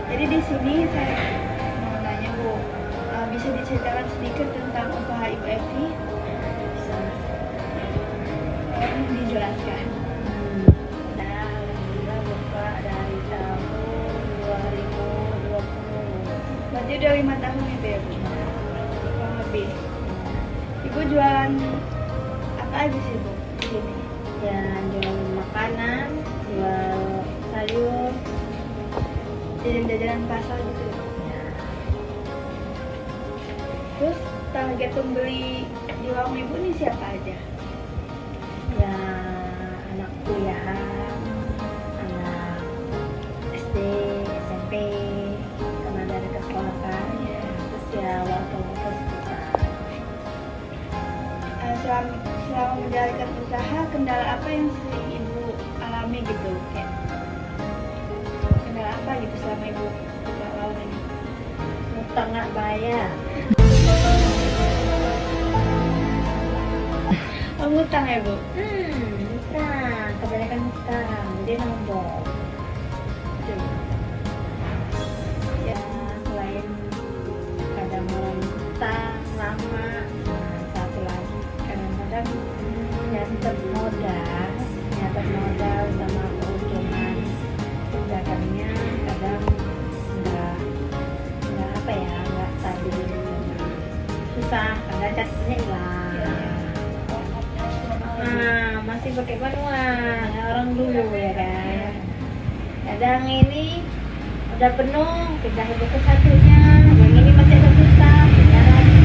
Jadi di sini saya mau nanya Bu, bisa diceritakan sedikit tentang usaha Ibu Evi? Bisa. Tolong dijelaskan. Saya alhamdulillah buka dari tahun 2020. Berarti udah 5 tahun itu ya Bu? Kurang lebih. Ibu jualan apa aja sih Bu di sini? Ya, jual makanan, jual sayur. Jajan-jajanan pasar gitu ya? Ya, Terus target pembeli di warung Ibu nih siapa aja? ya anak kuliahan, anak SD, SMP, karena dari ke sekolah kan. Iya. Terus ya waktu kita Selama menjalankan usaha, kendala apa yang sering Ibu alami gitu? Kayak kendala apa gitu selama Ibu berlawan ini? utang nggak bayar. Oh, ngutang ya Bu? Utang, kebanyakan utang, jadi nombok. Aduh. Ya. Selain kadang orang utang lama, nah, satu lagi kadang-kadang nyatet modal sama keuntungan dagangnya kadang nggak apa ya, nggak stabil, susah, kadang catatnya hilang. Masih pakai manual ya orang dulu ya kan. Kadang ini udah penuh, pindah ke satunya, yang ini masih ada sisa, pindah lagi.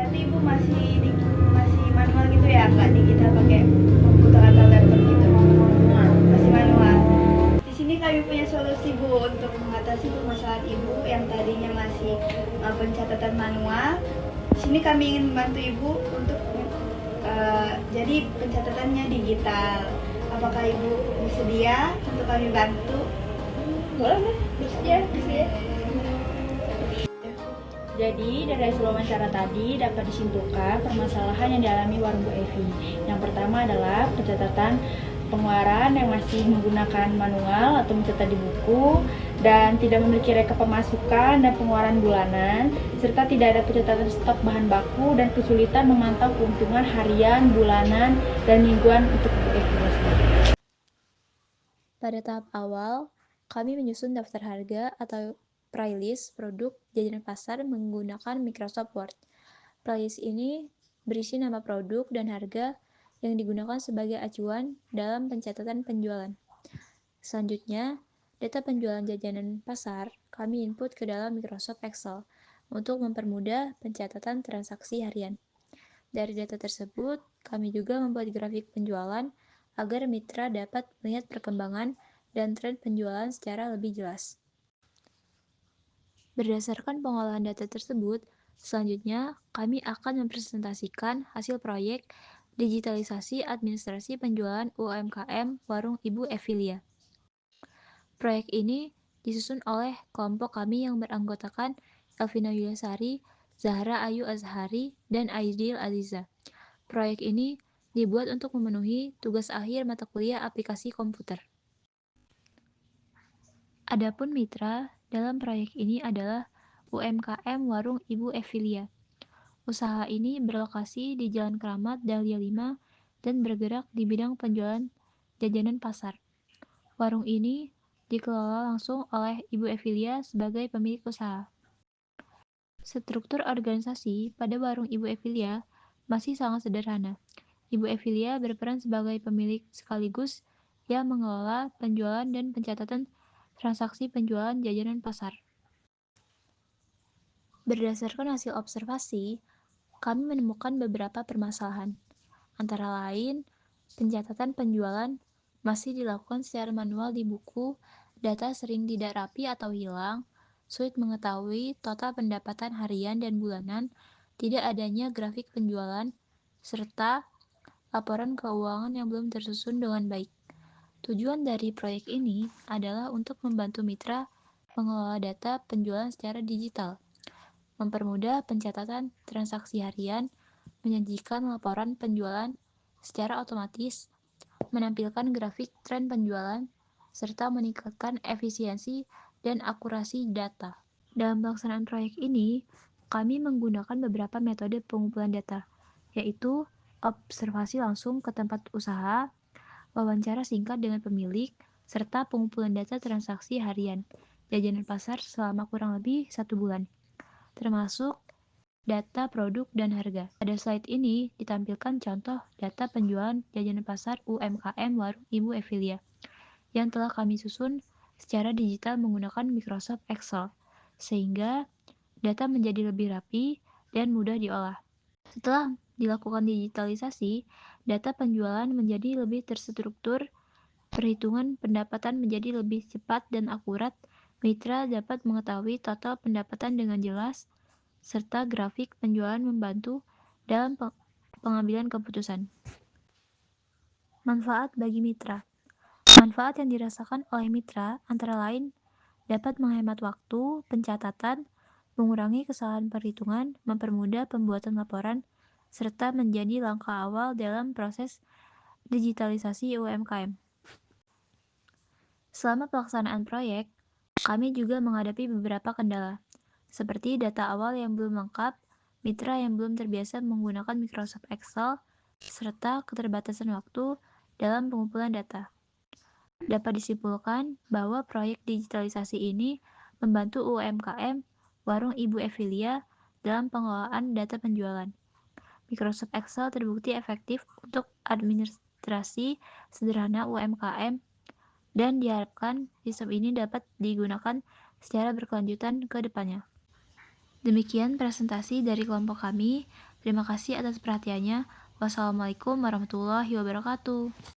Berarti Ibu masih manual gitu ya? Nggak digital pakai komputer atau laptop gitu? Masih manual. Di sini kami punya solusi Bu untuk mengatasi permasalahan Ibu yang tadinya masih pencatatan manual. Di sini kami ingin membantu Ibu untuk jadi pencatatannya digital. Apakah Ibu bersedia untuk kami bantu? Boleh, bersedia. Jadi dari hasil wawancara tadi dapat disimpulkan permasalahan yang dialami warung Bu Evi. Yang pertama adalah pencatatan pengeluaran yang masih menggunakan manual atau mencatat di buku dan tidak memiliki rekap pemasukan dan pengeluaran bulanan, serta tidak ada pencatatan stok bahan baku dan kesulitan memantau keuntungan harian, bulanan, dan mingguan untuk Bu Evi. Pada tahap awal, kami menyusun daftar harga atau playlist produk jajanan pasar menggunakan Microsoft Word. Playlist ini berisi nama produk dan harga yang digunakan sebagai acuan dalam pencatatan penjualan. Selanjutnya, data penjualan jajanan pasar kami input ke dalam Microsoft Excel untuk mempermudah pencatatan transaksi harian. Dari data tersebut, kami juga membuat grafik penjualan agar mitra dapat melihat perkembangan dan tren penjualan secara lebih jelas. Berdasarkan pengolahan data tersebut, selanjutnya kami akan mempresentasikan hasil proyek digitalisasi administrasi penjualan UMKM Warung Ibu Evilia. Proyek ini disusun oleh kelompok kami yang beranggotakan Elvina Yuliasari, Zahra Ayu Azhari, dan Aidil Aziza. Proyek ini dibuat untuk memenuhi tugas akhir mata kuliah aplikasi komputer. Adapun mitra dalam proyek ini adalah UMKM Warung Ibu Evilia. Usaha ini berlokasi di Jalan Keramat Dahlia 5 dan bergerak di bidang penjualan jajanan pasar. Warung ini dikelola langsung oleh Ibu Evilia sebagai pemilik usaha. Struktur organisasi pada Warung Ibu Evilia masih sangat sederhana. Ibu Evilia berperan sebagai pemilik sekaligus yang mengelola penjualan dan pencatatan transaksi penjualan jajanan pasar. Berdasarkan hasil observasi, kami menemukan beberapa permasalahan. Antara lain, pencatatan penjualan masih dilakukan secara manual di buku, data sering tidak rapi atau hilang, sulit mengetahui total pendapatan harian dan bulanan, tidak adanya grafik penjualan, serta laporan keuangan yang belum tersusun dengan baik. Tujuan dari proyek ini adalah untuk membantu mitra mengelola data penjualan secara digital, mempermudah pencatatan transaksi harian, menyajikan laporan penjualan secara otomatis, menampilkan grafik tren penjualan, serta meningkatkan efisiensi dan akurasi data. Dalam pelaksanaan proyek ini, kami menggunakan beberapa metode pengumpulan data, yaitu observasi langsung ke tempat usaha, wawancara singkat dengan pemilik, serta pengumpulan data transaksi harian jajanan pasar selama kurang lebih 1 bulan, termasuk data produk dan harga. Pada slide ini ditampilkan contoh data penjualan jajanan pasar UMKM Warung Ibu Evilia yang telah kami susun secara digital menggunakan Microsoft Excel, sehingga data menjadi lebih rapi dan mudah diolah. Setelah dilakukan digitalisasi, data penjualan menjadi lebih terstruktur, perhitungan pendapatan menjadi lebih cepat dan akurat, mitra dapat mengetahui total pendapatan dengan jelas, serta grafik penjualan membantu dalam pengambilan keputusan. Manfaat bagi mitra. Manfaat yang dirasakan oleh mitra antara lain dapat menghemat waktu pencatatan, mengurangi kesalahan perhitungan, mempermudah pembuatan laporan, serta menjadi langkah awal dalam proses digitalisasi UMKM. Selama pelaksanaan proyek, kami juga menghadapi beberapa kendala, seperti data awal yang belum lengkap, mitra yang belum terbiasa menggunakan Microsoft Excel, serta keterbatasan waktu dalam pengumpulan data. Dapat disimpulkan bahwa proyek digitalisasi ini membantu UMKM Warung Ibu Evilia dalam pengelolaan data penjualan. Microsoft Excel terbukti efektif untuk administrasi sederhana UMKM dan diharapkan sistem ini dapat digunakan secara berkelanjutan ke depannya. Demikian presentasi dari kelompok kami. Terima kasih atas perhatiannya. Wassalamualaikum warahmatullahi wabarakatuh.